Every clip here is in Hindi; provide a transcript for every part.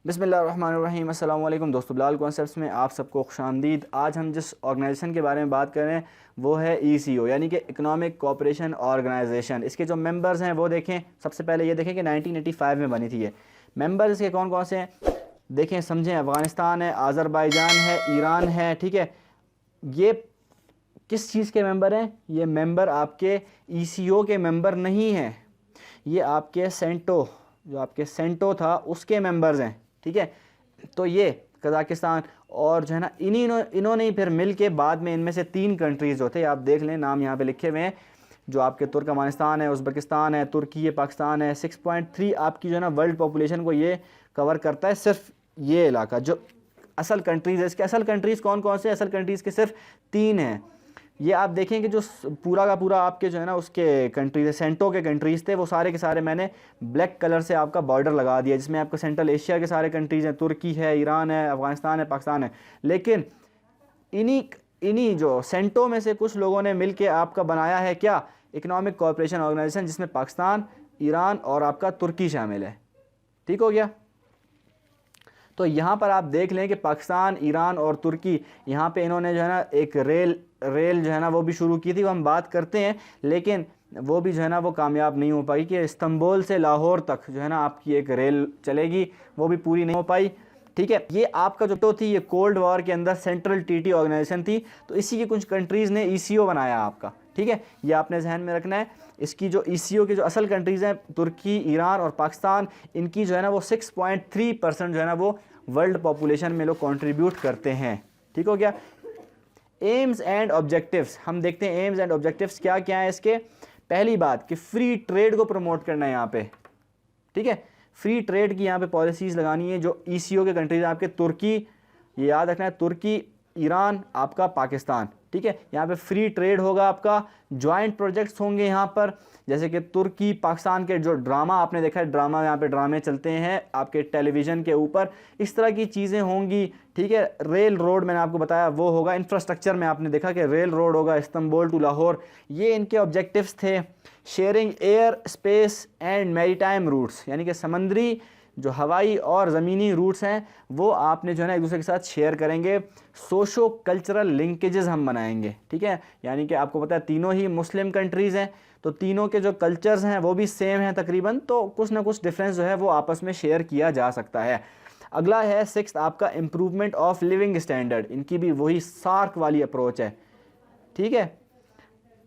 बिस्मिल्लाहिर्रहमानिर्रहीम। अस्सलाम वालेकुम दोस्तों, बिलाल कॉन्सेप्ट्स में आप सबको खुशामदीद। आज हम जिस ऑर्गेनाइजेशन के बारे में बात कर रहे हैं वो है ECO यानी कि इकनॉमिक कोऑपरेशन ऑर्गेनाइजेशन। इसके जो मेंबर्स हैं वो देखें। सबसे पहले ये देखें कि 1985 में बनी थी ये। मेंबर्स इसके कौन कौन से हैं देखें समझें। अफ़गानिस्तान है, आज़रबाईजान है, ईरान है। ठीक है, ये किस चीज़ के मेंबर हैं? ये मेंबर आपके ECO के मेंबर नहीं हैं, ये आपके सेंटो, जो आपके सेंटो था उसके मेंबर्स हैं। ठीक है, तो ये कज़ाकिस्तान और जो है ना इन्होंने ही फिर मिल के बाद में इनमें से 3 कंट्रीज़ जो थे, आप देख लें नाम यहाँ पे लिखे हुए हैं, जो आपके तुर्कमानिस्तान है, उज़्बेकिस्तान है, तुर्की है, पाकिस्तान है। 6.3 आपकी जो है ना वर्ल्ड पॉपुलेशन को ये कवर करता है, सिर्फ ये इलाका। जो असल कंट्रीज़ है, इसके असल कंट्रीज़ कौन कौन से? असल कंट्रीज़ के सिर्फ 3 हैं। ये आप देखें कि जो पूरा का पूरा आपके जो है ना उसके कंट्रीज, सेंटो के कंट्रीज़ थे, वो सारे के सारे मैंने ब्लैक कलर से आपका बॉर्डर लगा दिया, जिसमें आपको सेंट्रल एशिया के सारे कंट्रीज़ हैं, तुर्की है, ईरान है, अफ़गानिस्तान है, पाकिस्तान है। लेकिन इन्हीं इन्हीं जो सेंटो में से कुछ लोगों ने मिल के आपका बनाया है क्या? इकनॉमिक कोऑपरेशन ऑर्गेनाइजेशन, जिसमें पाकिस्तान, ईरान और आपका तुर्की शामिल है। ठीक हो गया? तो यहाँ पर आप देख लें कि पाकिस्तान, ईरान और तुर्की, यहाँ पे इन्होंने जो है ना एक रेल जो है ना वो भी शुरू की थी, वो हम बात करते हैं, लेकिन वो भी जो है ना वो कामयाब नहीं हो पाई कि इस्तांबुल से लाहौर तक जो है ना आपकी एक रेल चलेगी, वो भी पूरी नहीं हो पाई। ठीक है, ये आपका जो तो थी, ये कोल्ड वॉर के अंदर सेंट्रल टीटी ऑर्गेनाइजेशन थी, तो इसी के कुछ कंट्रीज़ ने ECO बनाया आपका। ठीक है, ये आपने जहन में रखना है। इसकी जो ECO की जो असल कंट्रीज़ हैं, तुर्की, ईरान और पाकिस्तान, इनकी जो है ना वो 6.3% जो है ना वो वर्ल्ड पॉपुलेशन में लोग कंट्रीब्यूट करते हैं। ठीक हो गया? एम्स एंड ऑब्जेक्टिव्स हम देखते हैं। एम्स एंड ऑब्जेक्टिव्स क्या क्या है इसके? पहली बात कि फ्री ट्रेड को प्रमोट करना है यहाँ पे। ठीक है, फ्री ट्रेड की यहाँ पे पॉलिसीज़ लगानी है। जो ECO के कंट्रीज आपके तुर्की, ये याद रखना है, तुर्की, ईरान, आपका पाकिस्तान। ठीक है, यहाँ पे फ्री ट्रेड होगा आपका। जॉइंट प्रोजेक्ट्स होंगे यहाँ पर, जैसे कि तुर्की पाकिस्तान के जो ड्रामा आपने देखा है, ड्रामा यहाँ पे ड्रामे चलते हैं आपके टेलीविज़न के ऊपर, इस तरह की चीज़ें होंगी। ठीक है, रेल रोड मैंने आपको बताया वो होगा। इंफ्रास्ट्रक्चर में आपने देखा कि रेल रोड होगा इस्तांबुल टू लाहौर, ये इनके ऑब्जेक्टिव्स थे। Sharing air, space and maritime routes, यानी कि समंदरी, जो हवाई और ज़मीनी रूट्स हैं, वो आपने जो है ना एक दूसरे के साथ शेयर करेंगे। सोशो कल्चरल लिंकेजेस हम बनाएंगे। ठीक है, यानी कि आपको पता है तीनों ही मुस्लिम कंट्रीज़ हैं, तो तीनों के जो कल्चर्स हैं वो भी सेम हैं तकरीबन, तो कुछ ना कुछ डिफरेंस जो है वो आपस में शेयर किया जा सकता है। अगला है 6 आपका इम्प्रूवमेंट ऑफ लिविंग स्टैंडर्ड। इनकी भी वही सार्क वाली अप्रोच है। ठीक है,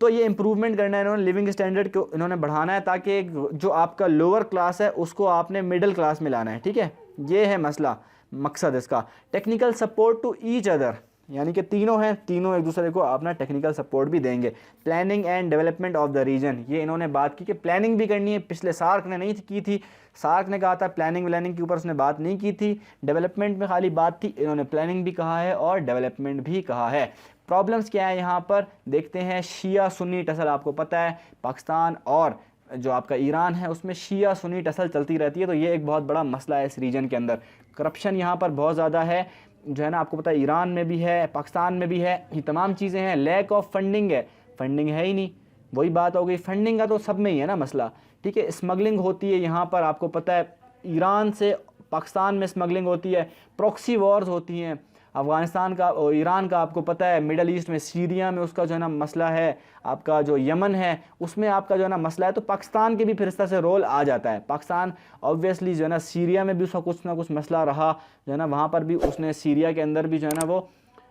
तो ये इंप्रूवमेंट करना है इन्होंने, लिविंग स्टैंडर्ड को इन्होंने बढ़ाना है, ताकि जो आपका लोअर क्लास है उसको आपने मिडिल क्लास में लाना है। ठीक है, ये है मसला, मकसद इसका। Technical support to each other, यानी कि तीनों हैं, तीनों एक दूसरे को अपना टेक्निकल सपोर्ट भी देंगे। Planning and development of the region, ये इन्होंने बात की कि प्लानिंग भी करनी है। पिछले सार्क ने नहीं की थी, सार्क ने कहा था प्लानिंग व्लानिंग के ऊपर उसने बात नहीं की थी, डेवलपमेंट में खाली बात थी। इन्होंने प्लानिंग भी कहा है और डेवलपमेंट भी कहा है। प्रॉब्लम्स क्या है यहाँ पर देखते हैं। शिया सुन्नी टसल, आपको पता है पाकिस्तान और जो आपका ईरान है उसमें शिया सुन्नी टसल चलती रहती है, तो ये एक बहुत बड़ा मसला है इस रीजन के अंदर। करप्शन यहाँ पर बहुत ज़्यादा है, जो है ना आपको पता है ईरान में भी है, पाकिस्तान में भी है, ये तमाम चीज़ें हैं। लैक ऑफ फंडिंग है, फंडिंग है ही नहीं, वही बात हो गई। फंडिंग का तो सब में ही है ना मसला। ठीक है, स्मगलिंग होती है यहाँ पर, आपको पता है ईरान से पाकिस्तान में स्मगलिंग होती है। प्रॉक्सी वॉर्स होती हैं, अफ़गानिस्तान का और ईरान का आपको पता है, मिडल ईस्ट में सीरिया में उसका जो है ना मसला है, आपका जो यमन है उसमें आपका जो है ना मसला है, तो पाकिस्तान के भी फिर इस तरह से रोल आ जाता है। पाकिस्तान ऑब्वियसली जो है ना सीरिया में भी उसका कुछ ना कुछ मसला रहा, जो है ना वहाँ पर भी उसने सीरिया के अंदर भी जो है ना वो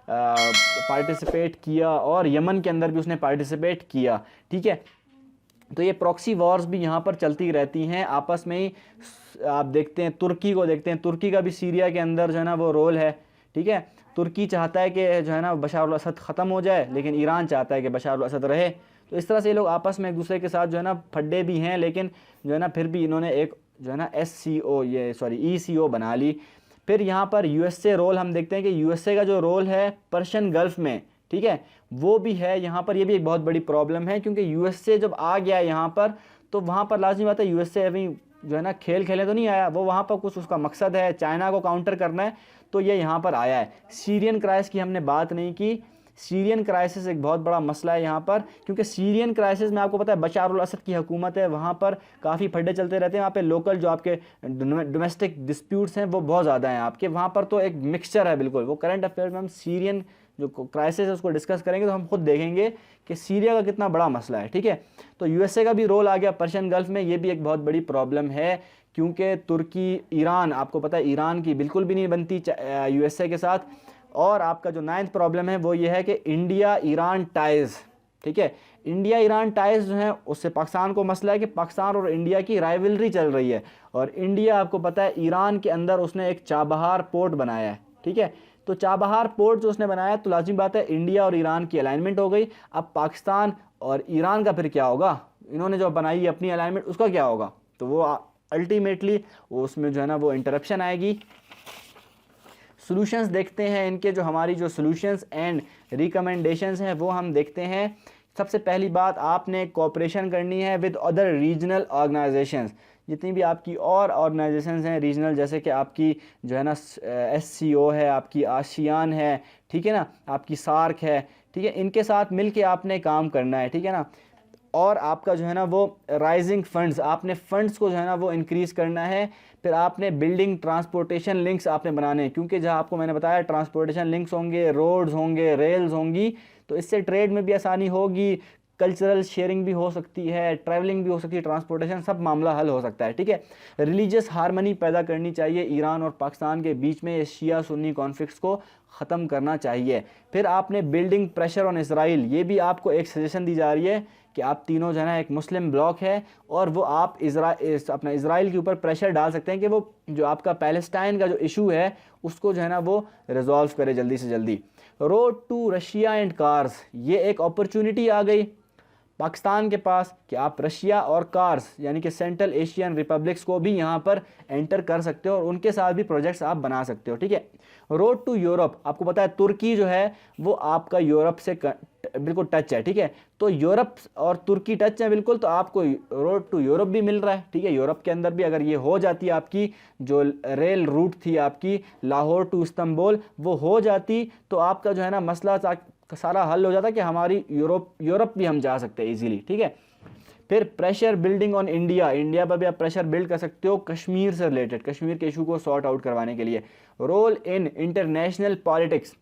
पार्टिसिपेट किया, और यमन के अंदर भी उसने पार्टिसिपेट किया। ठीक है, तो ये प्रॉक्सी वॉर्स भी यहाँ पर चलती रहती हैं आपस में ही। आप देखते हैं तुर्की को, देखते हैं तुर्की का भी सीरिया के अंदर जो है ना वो रोल है। ठीक है, तुर्की चाहता है कि जो है ना बशार अल असद ख़त्म हो जाए, लेकिन ईरान चाहता है कि बशार अल असद रहे। तो इस तरह से ये लोग आपस में एक दूसरे के साथ जो है ना फड्डे भी हैं, लेकिन जो है ना फिर भी इन्होंने एक जो है ना ECO बना ली। फिर यहाँ पर USA रोल हम देखते हैं कि USA का जो रोल है पर्शियन गल्फ़ में, ठीक है, वो भी है यहाँ पर। ये भी एक बहुत बड़ी प्रॉब्लम है, क्योंकि USA जब आ गया यहाँ पर, तो वहाँ पर लाजमी बात है USA अभी जो है ना खेल खेले तो नहीं आया, वो वहाँ पर कुछ उसका मकसद है, चाइना को काउंटर करना है, तो ये यहाँ पर आया है। सीरियन क्राइसिस की हमने बात नहीं की। सीरियन क्राइसिस एक बहुत बड़ा मसला है यहाँ पर, क्योंकि सीरियन क्राइसिस में आपको पता है बशार अल असद की हुकूमत है, वहाँ पर काफ़ी फड्डे चलते रहते हैं, वहाँ पे लोकल जो आपके डोमेस्टिक डिस्प्यूट्स हैं वो बहुत ज़्यादा हैं आपके वहाँ पर, तो एक मिक्सचर है बिल्कुल। वो करंट अफेयर में हम सीरियन जो क्राइसिस है उसको डिस्कस करेंगे तो हम खुद देखेंगे कि सीरिया का कितना बड़ा मसला है, ठीक है। तो यूएसए का भी रोल आ गया पर्शियन गल्फ में, ये भी एक बहुत बड़ी प्रॉब्लम है, क्योंकि तुर्की ईरान, आपको पता है ईरान की बिल्कुल भी नहीं बनती यूएसए के साथ। और आपका जो 9th प्रॉब्लम है वो ये है कि इंडिया ईरान टाइज़, ठीक है। इंडिया ईरान टाइज़ जो हैं उससे पाकिस्तान को मसला है कि पाकिस्तान और इंडिया की राइवलरी चल रही है, और इंडिया आपको पता है ईरान के अंदर उसने एक चाबहार पोर्ट बनाया है, ठीक है। तो चाबहार पोर्ट जो उसने बनाया तो लाजिम बात है इंडिया और ईरान की अलाइनमेंट हो गई। अब पाकिस्तान और ईरान का फिर क्या होगा, इन्होंने जो बनाई है अपनी अलाइनमेंट उसका क्या होगा, तो वो अल्टीमेटली उसमें जो है ना वो इंटरप्शन आएगी। सॉल्यूशंस देखते हैं इनके, जो हमारी जो सॉल्यूशंस एंड रिकमेंडेशंस हैं वो हम देखते हैं। सबसे पहली बात, आपने कोऑपरेशन करनी है विद अदर रीजनल ऑर्गेनाइजेशंस, जितनी भी आपकी और ऑर्गेनाइजेशंस हैं रीजनल, जैसे कि आपकी जो है ना SCO है, आपकी आशियान है, ठीक है ना, आपकी सार्क है, ठीक है, इनके साथ मिल के आपने काम करना है, ठीक है ना। और आपका जो है ना वो राइजिंग फंड्स, आपने फंड्स को जो है ना वो इंक्रीज़ करना है। फिर आपने बिल्डिंग ट्रांसपोर्टेशन लिंक्स आपने बनाने हैं, क्योंकि जहाँ आपको मैंने बताया ट्रांसपोर्टेशन लिंक्स होंगे, रोड्स होंगे, रेल्स होंगी, तो इससे ट्रेड में भी आसानी होगी, कल्चरल शेयरिंग भी हो सकती है, ट्रैवलिंग भी हो सकती है, ट्रांसपोर्टेशन, सब मामला हल हो सकता है, ठीक है। रिलीजियस हारमनी पैदा करनी चाहिए ईरान और पाकिस्तान के बीच में, शिया सुन्नी कॉन्फ्लिक्ट्स को ख़त्म करना चाहिए। फिर आपने बिल्डिंग प्रेशर ऑन इसराइल, ये भी आपको एक सजेशन दी जा रही है कि आप तीनों जो है ना, एक मुस्लिम ब्लॉक है और वो आप अपना इसराइल के ऊपर प्रेशर डाल सकते हैं कि वो जो आपका पैलेस्टाइन का जो इशू है उसको जो है ना वो रिजॉल्व करे जल्दी से जल्दी। Road to Russia and cars, ये एक अपॉर्चुनिटी आ गई पाकिस्तान के पास कि आप रशिया और कार्स यानी कि सेंट्रल एशियन रिपब्लिक्स को भी यहाँ पर एंटर कर सकते हो और उनके साथ भी प्रोजेक्ट्स आप बना सकते हो, ठीक है। रोड टू यूरोप, आपको पता है तुर्की जो है वो आपका यूरोप से बिल्कुल टच है, ठीक है। तो यूरोप और तुर्की टच है बिल्कुल, तो आपको रोड टू यूरोप भी मिल रहा है, ठीक है। यूरोप के अंदर भी अगर ये हो जाती है, आपकी जो रेल रूट थी आपकी लाहौर टू इस्तांबुल वो हो जाती, तो आपका जो है ना मसला सारा हल हो जाता कि हमारी यूरोप भी हम जा सकते हैं इजीली, ठीक है। फिर pressure building on India, India पर भी आप प्रेशर बिल्ड कर सकते हो कश्मीर से रिलेटेड, कश्मीर के इशू को सॉर्ट आउट करवाने के लिए। रोल इन इंटरनेशनल पॉलिटिक्स,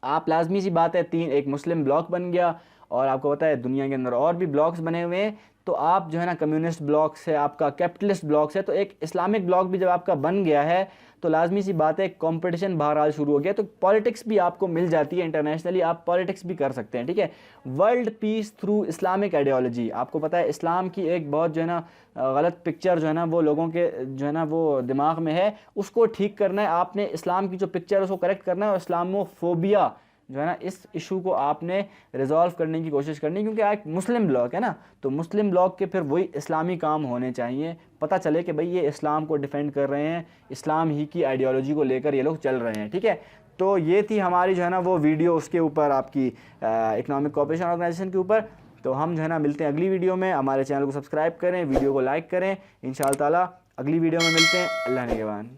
आप लाजमी सी बात है एक मुस्लिम ब्लॉक बन गया और आपको पता है दुनिया के अंदर और भी ब्लॉक्स बने हुए हैं, तो आप जो है ना कम्युनिस्ट ब्लॉक से आपका कैपिटलिस्ट ब्लॉक है, तो एक इस्लामिक ब्लॉक भी जब आपका बन गया है तो लाजमी सी बात है कंपटीशन बहरहाल शुरू हो गया, तो पॉलिटिक्स भी आपको मिल जाती है इंटरनेशनली, आप पॉलिटिक्स भी कर सकते हैं, ठीक है। World peace through Islamic ideology, आपको पता है इस्लाम की एक बहुत जो है ना गलत पिक्चर जो है ना वो लोगों के जो है ना वो दिमाग में है, उसको ठीक करना है आपने, इस्लाम की जो पिक्चर है उसको करेक्ट करना है और इस्लामोफोबिया जो है ना इस इशू को आपने रिजॉल्व करने की कोशिश करनी है, क्योंकि एक मुस्लिम ब्लॉक है ना, तो मुस्लिम ब्लॉक के फिर वही इस्लामी काम होने चाहिए, पता चले कि भाई ये इस्लाम को डिफेंड कर रहे हैं, इस्लाम ही की आइडियोलॉजी को लेकर ये लोग चल रहे हैं, ठीक है। तो ये थी हमारी जो है ना वो वीडियो उसके ऊपर, आपकी इकनॉमिक कोऑपरेशन ऑर्गेनाइजेशन के ऊपर। तो हम जो है ना मिलते हैं अगली वीडियो में, हमारे चैनल को सब्सक्राइब करें, वीडियो को लाइक करें, इंशाअल्लाह ताला अगली वीडियो में मिलते हैं। अल्लाह निगहबान।